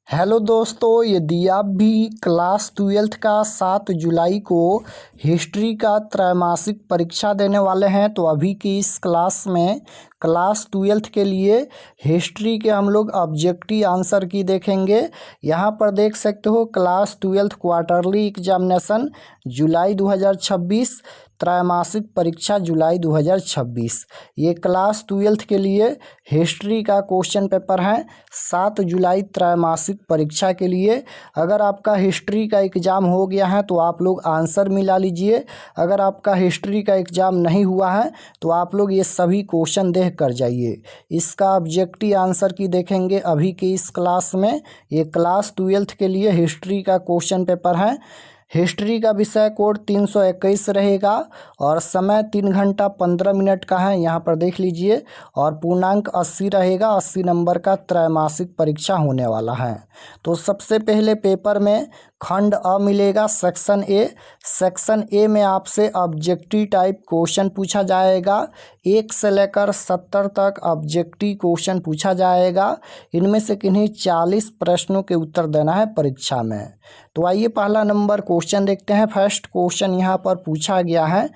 Hello दोस्तों, यदि आप भी क्लास 12th का 7 जुलाई को हिस्ट्री का त्रैमासिक परीक्षा देने वाले हैं तो अभी की इस क्लास में क्लास 12th के लिए हिस्ट्री के हम लोग ऑब्जेक्टिव आंसर की देखेंगे। यहाँ पर देख सकते हो क्लास 12th क्वार्टरली एग्जामिनेशन जुलाई 2026, त्रैमासिक परीक्षा जुलाई 2026। ये क्लास 12th के लिए हिस्ट्री का क्वेश्चन पेपर है 7 जुलाई त्रैमासिक परीक्षा के लिए। अगर आपका हिस्ट्री का एग्ज़ाम हो गया है तो आप लोग आंसर मिला लीजिए। अगर आपका हिस्ट्री का एग्ज़ाम नहीं हुआ है तो आप लोग ये सभी क्वेश्चन देख कर जाइए। इसका ऑब्जेक्टिव आंसर की देखेंगे अभी की इस क्लास में। ये क्लास 12th के लिए हिस्ट्री का क्वेश्चन पेपर है। हिस्ट्री का विषय कोड 321 रहेगा और समय 3 घंटा 15 मिनट का है, यहाँ पर देख लीजिए। और पूर्णांक 80 रहेगा, 80 नंबर का त्रैमासिक परीक्षा होने वाला है। तो सबसे पहले पेपर में खंड अ मिलेगा, सेक्शन ए। सेक्शन ए में आपसे ऑब्जेक्टिव टाइप क्वेश्चन पूछा जाएगा। 1 से लेकर 70 तक ऑब्जेक्टिव क्वेश्चन पूछा जाएगा। इनमें से किन्हीं 40 प्रश्नों के उत्तर देना है परीक्षा में। तो आइए पहला नंबर क्वेश्चन देखते हैं। फर्स्ट क्वेश्चन यहाँ पर पूछा गया है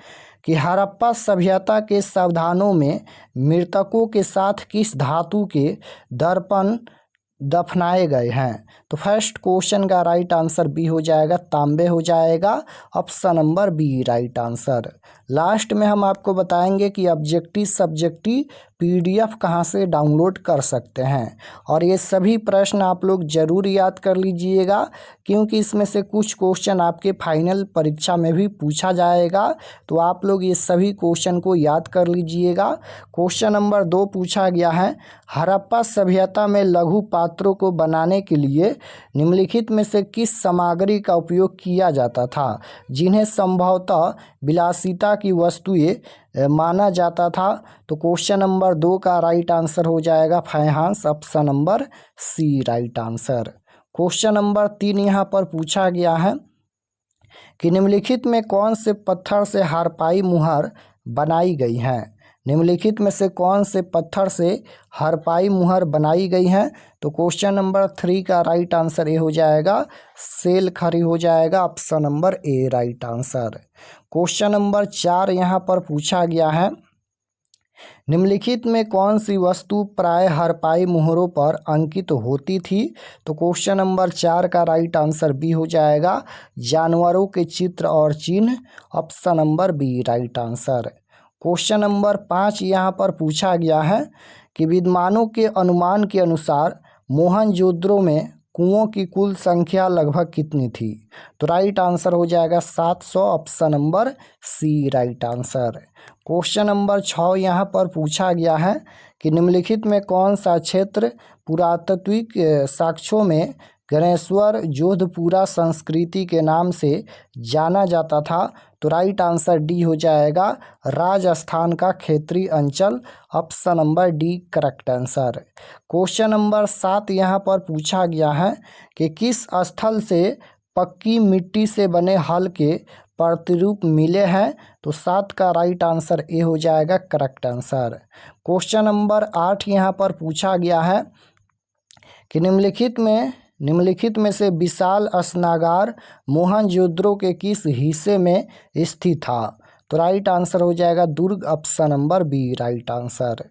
कि हड़प्पा सभ्यता के सावधानों में मृतकों के साथ किस धातु के दर्पण दफनाए गए हैं। तो फर्स्ट क्वेश्चन का राइट आंसर बी हो जाएगा, तांबे हो जाएगा। Option number B right answer. Last में हम आपको बताएंगे कि ऑब्जेक्टिव सब्जेक्टिव पीडीएफ कहाँ से डाउनलोड कर सकते हैं। और ये सभी प्रश्न आप लोग ज़रूर याद कर लीजिएगा क्योंकि इसमें से कुछ क्वेश्चन आपके फाइनल परीक्षा में भी पूछा जाएगा। तो आप लोग ये सभी क्वेश्चन को याद कर लीजिएगा। क्वेश्चन नंबर 2 पूछा गया है, हड़प्पा सभ्यता में लघु पात्रों को बनाने के लिए निम्नलिखित में से किस सामग्री का उपयोग किया जाता था जिन्हें संभवतः विलासिता की वस्तुएं माना जाता था। तो क्वेश्चन नंबर 2 का राइट आंसर हो जाएगा finance, option number C right answer. Question number 3 यहाँ पर पूछा गया है कि निम्नलिखित में कौन से पत्थर से हड़प्पाई मुहर बनाई गई है। निम्नलिखित में से कौन से पत्थर से हड़प्पाई मुहर बनाई गई है। तो क्वेश्चन नंबर 3 का राइट आंसर ए हो जाएगा, सेल खरी हो जाएगा, option number A right answer. Question number 4 यहाँ पर पूछा गया है, निम्नलिखित में कौन सी वस्तु प्राय हड़प्पाई मुहरों पर अंकित होती थी। तो क्वेश्चन नंबर 4 का राइट आंसर बी हो जाएगा, जानवरों के चित्र और चिन्ह, option number B right answer. Question number 5 यहाँ पर पूछा गया है कि विद्वानों के अनुमान के अनुसार मोहनजोदड़ो में कुओं की कुल संख्या लगभग कितनी थी। तो राइट आंसर हो जाएगा 700, option number C right answer. Question number 6 यहाँ पर पूछा गया है कि निम्नलिखित में कौन सा क्षेत्र पुरातात्विक साक्ष्यों में गणेश्वर जोधपुरा संस्कृति के नाम से जाना जाता था। तो राइट आंसर डी हो जाएगा, राजस्थान का क्षेत्रीय अंचल, option number D correct answer. Question number 7 यहाँ पर पूछा गया है कि किस स्थल से पक्की मिट्टी से बने हल के प्रतिरूप मिले हैं। तो 7 का राइट आंसर ए हो जाएगा, करेक्ट आंसर। क्वेश्चन नंबर 8 यहाँ पर पूछा गया है कि निम्नलिखित में से विशाल स्नागार मोहनजोदड़ो के किस हिस्से में स्थित था। तो राइट आंसर हो जाएगा Durg, option number B right answer.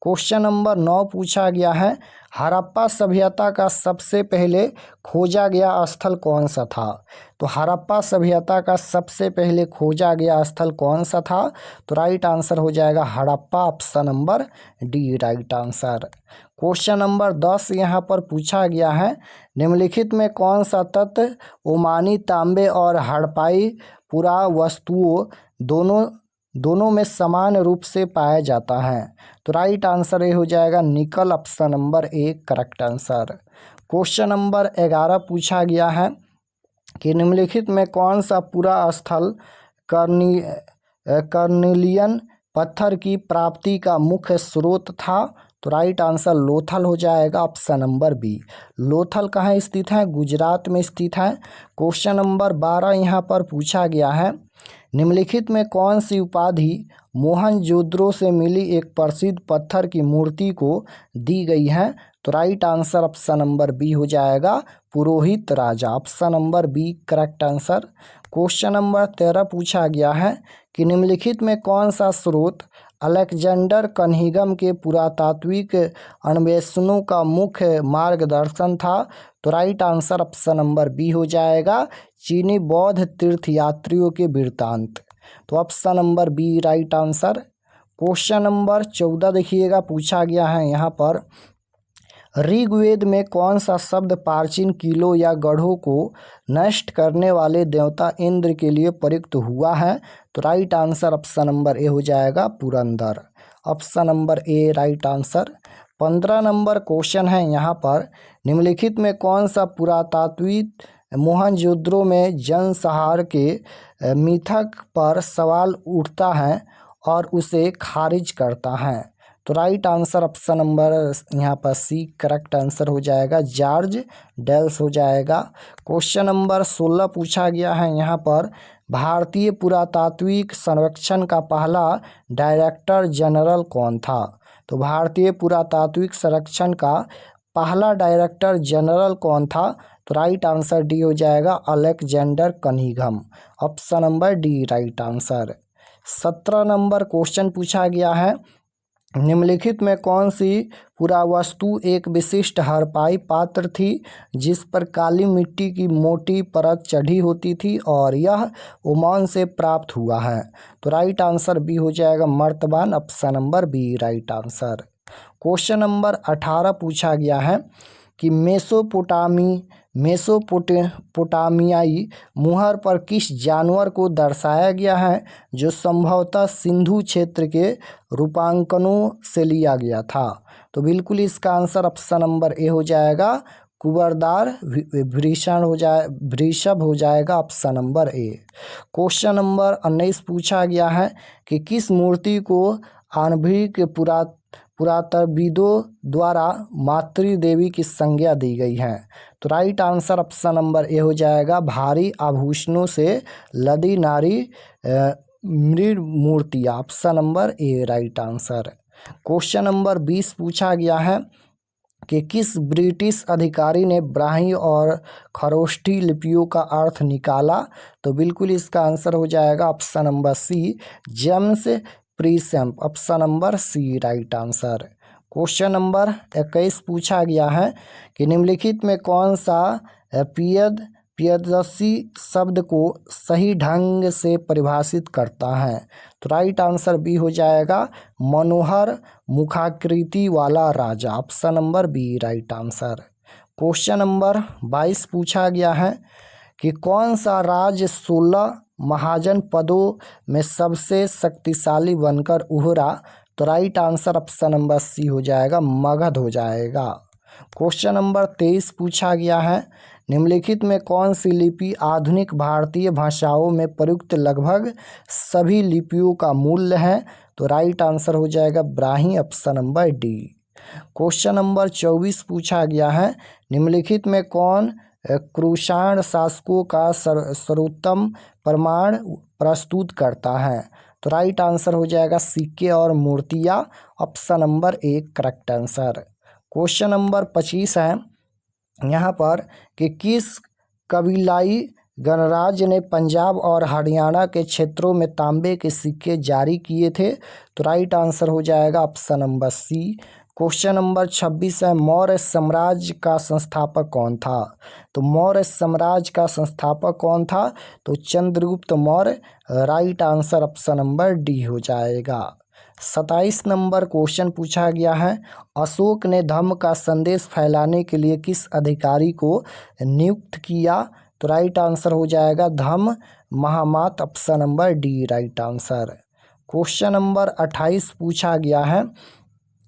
Question number 9 पूछा गया है, हड़प्पा सभ्यता का सबसे पहले खोजा गया स्थल कौन सा था। तो हड़प्पा सभ्यता का सबसे पहले खोजा गया स्थल कौन सा था। तो राइट आंसर हो जाएगा Harappa, option number D right answer. Question number 10 यहाँ पर पूछा गया है, निम्नलिखित में कौन सा तत्व ओमानी तांबे और हड़प्पाई पुरावस्तुओं दोनों में समान रूप से पाया जाता है। तो राइट आंसर ये हो जाएगा निकल, option number A correct answer. Question number 11 पूछा गया है कि निम्नलिखित में कौन सा पूरा स्थल कर्निलियन पत्थर की प्राप्ति का मुख्य स्रोत था। तो राइट आंसर लोथल हो जाएगा, ऑप्शन नंबर बी। लोथल कहाँ स्थित है, गुजरात में स्थित है। क्वेश्चन नंबर 12 यहाँ पर पूछा गया है, निम्नलिखित में कौन सी उपाधि मोहनजोदड़ो से मिली एक प्रसिद्ध पत्थर की मूर्ति को दी गई है। तो right answer option number B हो जाएगा पुरोहित राजा। Option number B correct answer. Question number 13 पूछा गया है कि निम्नलिखित में कौन सा स्रोत अलेक्जेंडर कनिंघम के पुरातात्विक अन्वेषणों का मुख्य मार्गदर्शन था? तो right answer option number B हो जाएगा चीनी बौद्ध तीर्थयात्रियों के वृत्तांत। तो option number B right answer. Question number 14 देखिएगा, पूछा गया है यहाँ पर ऋग्वेद में कौन सा शब्द प्राचीन किलों या गढ़ों को नष्ट करने वाले देवता इंद्र के लिए प्रयुक्त हुआ है? तो right answer option number A हो जाएगा Purandar. Option number A right answer. 15 number question है यहाँ पर निम्नलिखित में कौन सा पुरातात्विक मोहनजोदड़ो में जनसंहार के मिथक पर सवाल उठता है और उसे खारिज करता है? तो राइट आंसर ऑप्शन नंबर यहाँ पर सी करेक्ट आंसर हो जाएगा जॉर्ज डेल्स हो जाएगा। क्वेश्चन नंबर 16 पूछा गया है यहाँ पर भारतीय पुरातात्विक सर्वेक्षण का पहला डायरेक्टर जनरल कौन था? तो भारतीय पुरातात्विक सर्वेक्षण का पहला डायरेक्टर जनरल कौन था? तो राइट आंसर डी हो जाएगा Alexander Cunningham. Option number D right answer. 17 number question पूछा गया है निम्नलिखित में कौन सी पुरावस्तु एक विशिष्ट हड़प्पाई पात्र थी जिस पर काली मिट्टी की मोटी परत चढ़ी होती थी और यह ओमान से प्राप्त हुआ है? तो राइट आंसर बी हो जाएगा मर्तबान। Option number B right answer. Question number 18 पूछा गया है कि मेसोपोटामियाई मुहर पर किस जानवर को दर्शाया गया है जो संभवतः सिंधु क्षेत्र के रूपांकनों से लिया गया था? तो बिल्कुल इसका आंसर ऑप्शन नंबर ए हो जाएगा कुबरदार वृषभ हो जाएगा। ऑप्शन नंबर ए। क्वेश्चन नंबर 19 पूछा गया है कि किस मूर्ति को आणविक पुरातत्वविदों द्वारा मातृ देवी की संज्ञा दी गई है? तो right answer option number A हो जाएगा भारी आभूषणों से लदी नारी मृद मूर्ति। Option number A right answer. Question number 20 पूछा गया है कि किस ब्रिटिश अधिकारी ने ब्राह्मी और खरोष्ठी लिपियों का अर्थ निकाला? तो बिल्कुल इसका आंसर हो जाएगा option number C James Prinsep. Option number C right answer. Question number 21 पूछा गया है कि निम्नलिखित में कौन सा पियदसी शब्द को सही ढंग से परिभाषित करता है? तो राइट आंसर बी हो जाएगा मनोहर मुखाकृति वाला राजा। Option number B right answer. Question number 22 पूछा गया है कि कौन सा राज्य 16 महाजन पदों में सबसे शक्तिशाली बनकर उभरा? तो right answer option number C हो जाएगा मगध हो जाएगा। क्वेश्चन नंबर 23 पूछा गया है निम्नलिखित में कौन सी लिपि आधुनिक भारतीय भाषाओं में प्रयुक्त लगभग सभी लिपियों का मूल है? तो राइट आंसर हो जाएगा Brahmi. Option number D. Question number 24 पूछा गया है निम्नलिखित में कौन कुषाण शासकों का सर्वोत्तम प्रमाण प्रस्तुत करता है? तो राइट आंसर हो जाएगा सिक्के और मूर्तियाँ। Option number A correct answer. Question number 25 है यहाँ पर कि किस कबीलाई गणराज्य ने पंजाब और हरियाणा के क्षेत्रों में तांबे के सिक्के जारी किए थे? तो राइट आंसर हो जाएगा option number C. Question number 26 है मौर्य साम्राज्य का संस्थापक कौन था? तो मौर्य साम्राज्य का संस्थापक कौन था? तो Chandragupta Maurya. Right answer option number D हो जाएगा। 27 नंबर क्वेश्चन पूछा गया है अशोक ने धम्म का संदेश फैलाने के लिए किस अधिकारी को नियुक्त किया? तो राइट आंसर हो जाएगा Dhamma Mahamatta. Option number D right answer. Question number 28 पूछा गया है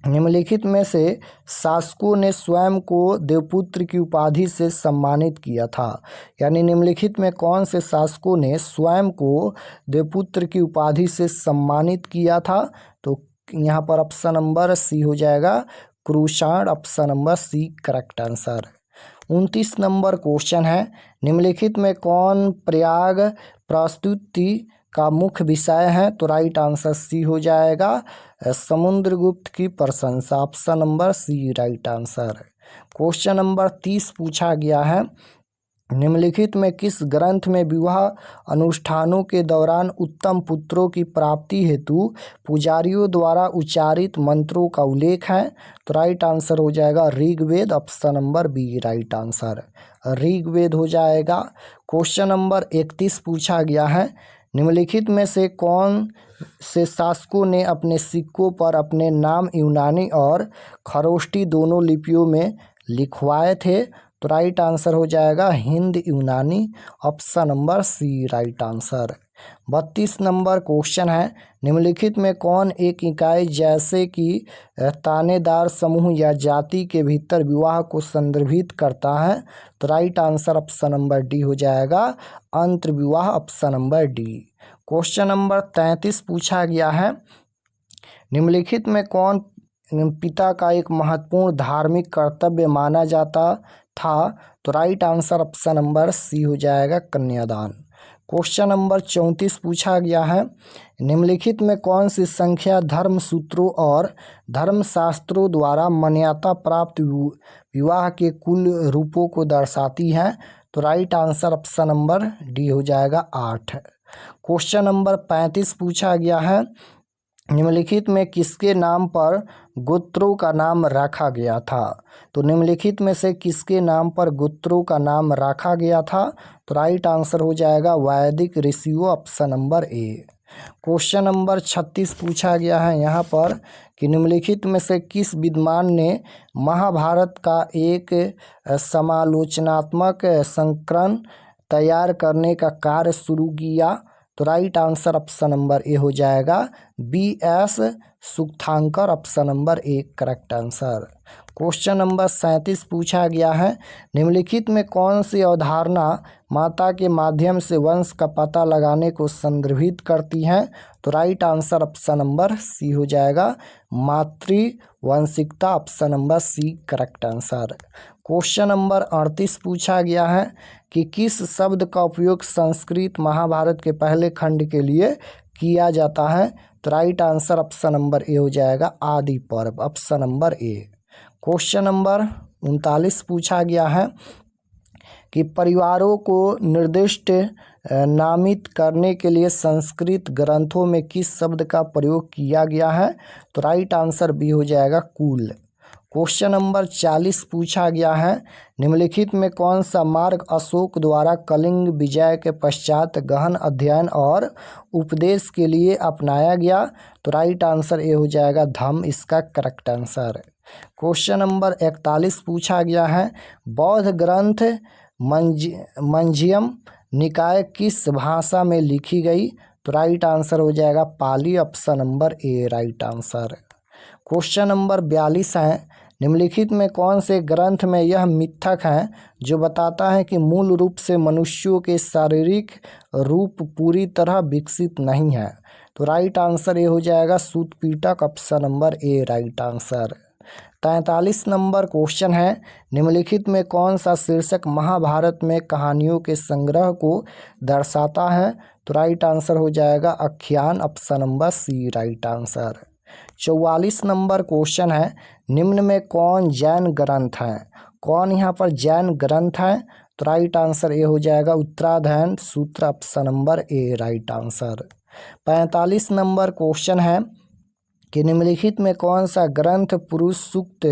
निम्नलिखित में से शासकों ने स्वयं को देवपुत्र की उपाधि से सम्मानित किया था? यानी निम्नलिखित में कौन से शासकों ने स्वयं को देवपुत्र की उपाधि से सम्मानित किया था? तो यहाँ पर ऑप्शन नंबर सी हो जाएगा Kushan. Option number C correct answer. 29 number question है निम्नलिखित में कौन प्रयाग प्रस्तुति का मुख्य विषय है? तो राइट आंसर सी हो जाएगा समुद्रगुप्त की प्रशंसा। Option number C right answer. Question number 30 पूछा गया है, निम्नलिखित में किस ग्रंथ में विवाह अनुष्ठानों के दौरान उत्तम पुत्रों की प्राप्ति हेतु पुजारियों द्वारा उच्चारित मंत्रों का उल्लेख है? तो राइट आंसर हो जाएगा Rigveda, option number B right answer, Rigveda हो जाएगा। क्वेश्चन नंबर 31 पूछा गया है, निम्नलिखित में से कौन से शासकों ने अपने सिक्कों पर अपने नाम यूनानी और खरोष्टी दोनों लिपियों में लिखवाए थे? तो राइट आंसर हो जाएगा हिंद यूनानी, option number C right answer. 32 number question है, निम्नलिखित में कौन एक इकाई जैसे कि तानेदार समूह या जाति के भीतर विवाह को संदर्भित करता है? तो right answer option number D हो जाएगा अंतर्विवाह, option number D. Question number 33 पूछा गया है, निम्नलिखित में कौन पिता का एक महत्वपूर्ण धार्मिक कर्तव्य माना जाता था? तो right answer option number C हो जाएगा कन्यादान। क्वेश्चन नंबर 34 पूछा गया है, निम्नलिखित में कौन सी संख्या धर्म सूत्रों और धर्मशास्त्रों द्वारा मान्यता प्राप्त विवाह के कुल रूपों को दर्शाती है? तो right answer option number D हो जाएगा 8। क्वेश्चन नंबर 35 पूछा गया है, निम्नलिखित में किसके नाम पर गोत्रों का नाम रखा गया था? तो निम्नलिखित में से किसके नाम पर गोत्रों का नाम रखा गया था? तो राइट आंसर हो जाएगा वैदिक ऋषियों, ऑप्शन नंबर ए। क्वेश्चन नंबर 36 पूछा गया है यहाँ पर कि निम्नलिखित में से किस विद्वान ने महाभारत का एक समालोचनात्मक संस्करण तैयार करने का कार्य शुरू किया? तो right answer option number A हो जाएगा B.S. Sukthankar, option number A correct answer. Question number 37 पूछा गया है, निम्नलिखित में कौन सी अवधारणा माता के माध्यम से वंश का पता लगाने को संदर्भित करती है? तो right answer option number C हो जाएगा मातृवंशिकता, option number C correct answer. Question number 38 पूछा गया है कि किस शब्द का उपयोग संस्कृत महाभारत के पहले खंड के लिए किया जाता है? तो right answer option number A हो जाएगा आदि पर्व, ऑप्शन नंबर ए। क्वेश्चन नंबर 39 पूछा गया है कि परिवारों को निर्दिष्ट नामित करने के लिए संस्कृत ग्रंथों में किस शब्द का प्रयोग किया गया है? तो राइट आंसर बी हो जाएगा कुल। क्वेश्चन नंबर 40 पूछा गया है, निम्नलिखित में कौन सा मार्ग अशोक द्वारा कलिंग विजय के पश्चात गहन अध्ययन और उपदेश के लिए अपनाया गया? तो राइट आंसर ए हो जाएगा धम्म, इसका करेक्ट आंसर। क्वेश्चन नंबर 41 पूछा गया है, बौद्ध ग्रंथ मंजियम निकाय किस भाषा में लिखी गई? तो राइट आंसर हो जाएगा Pali, option number A right answer. Question number 42 है, निम्नलिखित में कौन से ग्रंथ में यह मिथक है जो बताता है कि मूल रूप से मनुष्यों के शारीरिक रूप पूरी तरह विकसित नहीं है? तो राइट आंसर ए हो जाएगा Sutta Pitaka, option number A right answer. 43 number question है, निम्नलिखित में कौन सा शीर्षक महाभारत में कहानियों के संग्रह को दर्शाता है? तो राइट आंसर हो जाएगा आख्यान, option number C right answer. 44 number question है, निम्न में कौन जैन ग्रंथ है? कौन यहाँ पर जैन ग्रंथ है? तो राइट आंसर ए हो जाएगा उत्तराधायन सूत्र, option number A right answer. 45 number question है कि निम्नलिखित में कौन सा ग्रंथ पुरुष सूक्त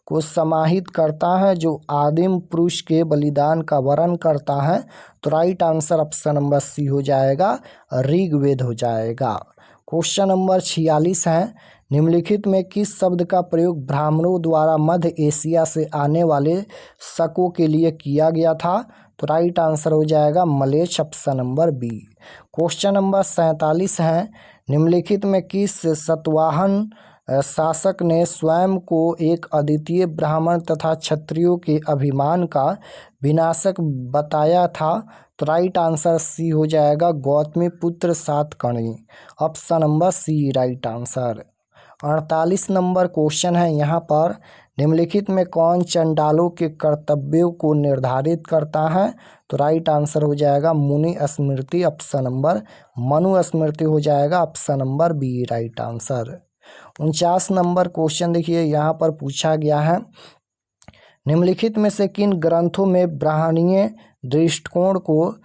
को समाहित करता है जो आदिम पुरुष के बलिदान का वर्णन करता है? तो right answer option number C हो जाएगा ऋग्वेद हो जाएगा। क्वेश्चन नंबर 46 है, निम्नलिखित में किस शब्द का प्रयोग ब्राह्मणों द्वारा मध्य एशिया से आने वाले शकों के लिए किया गया था? तो राइट आंसर हो जाएगा मलेच्छ, option number B. Question number 47 है, निम्नलिखित में किस सतवाहन शासक ने स्वयं को एक अद्वितीय ब्राह्मण तथा क्षत्रियों के अभिमान का विनाशक बताया था? तो राइट आंसर सी हो जाएगा Gautamiputra Satakarni, option number C right answer. 48 number question है यहाँ पर, निम्नलिखित में कौन चंडालों के कर्तव्यों को निर्धारित करता है? तो राइट आंसर हो जाएगा मुनि स्मृति, ऑप्शन नंबर मनु स्मृति हो जाएगा, option number B right answer. 49 number question देखिए यहाँ पर पूछा गया है, निम्नलिखित में से किन ग्रंथों में ब्राह्मणीय दृष्टिकोण को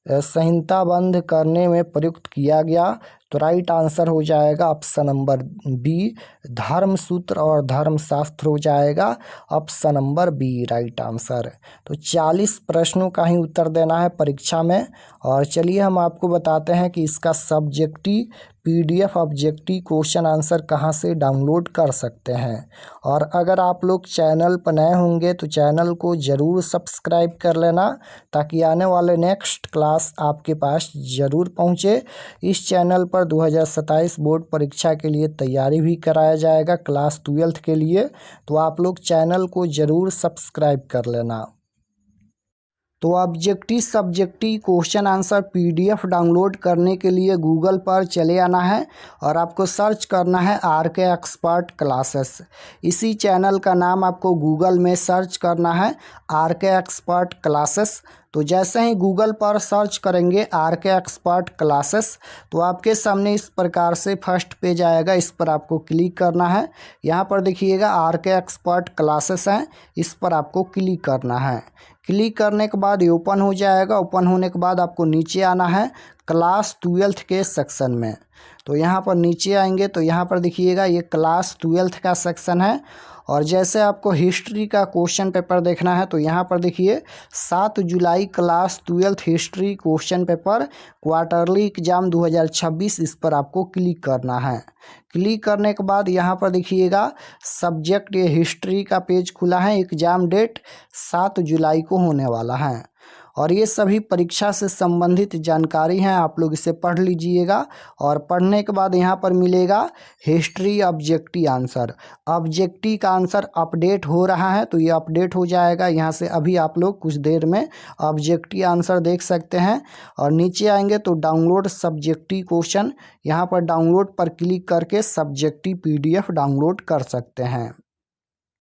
संहिताबद्ध करने में प्रयुक्त किया गया? तो राइट आंसर हो जाएगा ऑप्शन नंबर बी, धर्मसूत्र और धर्मशास्त्र हो जाएगा option number B right answer. तो 40 प्रश्नों का ही उत्तर देना है परीक्षा में। और चलिए हम आपको बताते हैं कि इसका subjective PDF objective question answer कहाँ से डाउनलोड कर सकते हैं। और अगर आप लोग चैनल पर नए होंगे तो चैनल को ज़रूर सब्सक्राइब कर लेना, ताकि आने वाले नेक्स्ट क्लास आपके पास ज़रूर पहुँचे। इस चैनल पर 2027 बोर्ड परीक्षा के लिए तैयारी भी कराया जाएगा क्लास 12th के लिए, तो आप लोग चैनल को ज़रूर सब्सक्राइब कर लेना। तो objective subjective question answer PDF download करने के लिए गूगल पर चले आना है और आपको सर्च करना है RK एक्सपर्ट क्लासेस। इसी चैनल का नाम आपको गूगल में सर्च करना है RK एक्सपर्ट क्लासेस। तो जैसे ही गूगल पर सर्च करेंगे RK एक्सपर्ट क्लासेस, तो आपके सामने इस प्रकार से फर्स्ट पेज आएगा। इस पर आपको क्लिक करना है। यहाँ पर देखिएगा RK एक्सपर्ट क्लासेस हैं, इस पर आपको क्लिक करना है। क्लिक करने के बाद ये ओपन हो जाएगा। ओपन होने के बाद आपको नीचे आना है क्लास 12th के सेक्शन में। तो यहाँ पर नीचे आएंगे तो यहाँ पर देखिएगा ये क्लास 12th का सेक्शन है। और जैसे आपको हिस्ट्री का क्वेश्चन पेपर देखना है तो यहाँ पर देखिए 7 जुलाई class 12th history question paper quarterly exam 2026, इस पर आपको क्लिक करना है। क्लिक करने के बाद यहाँ पर देखिएगा सब्जेक्ट ये हिस्ट्री का पेज खुला है। एग्ज़ाम डेट 7 जुलाई को होने वाला है और ये सभी परीक्षा से संबंधित जानकारी हैं, आप लोग इसे पढ़ लीजिएगा। और पढ़ने के बाद यहाँ पर मिलेगा हिस्ट्री ऑब्जेक्टिव आंसर। ऑब्जेक्टिव का आंसर अपडेट हो रहा है, तो ये अपडेट हो जाएगा। यहाँ से अभी आप लोग कुछ देर में ऑब्जेक्टिव आंसर देख सकते हैं। और नीचे आएंगे तो डाउनलोड सब्जेक्टिव क्वेश्चन, यहाँ पर डाउनलोड पर क्लिक करके सब्जेक्टिव PDF डाउनलोड कर सकते हैं।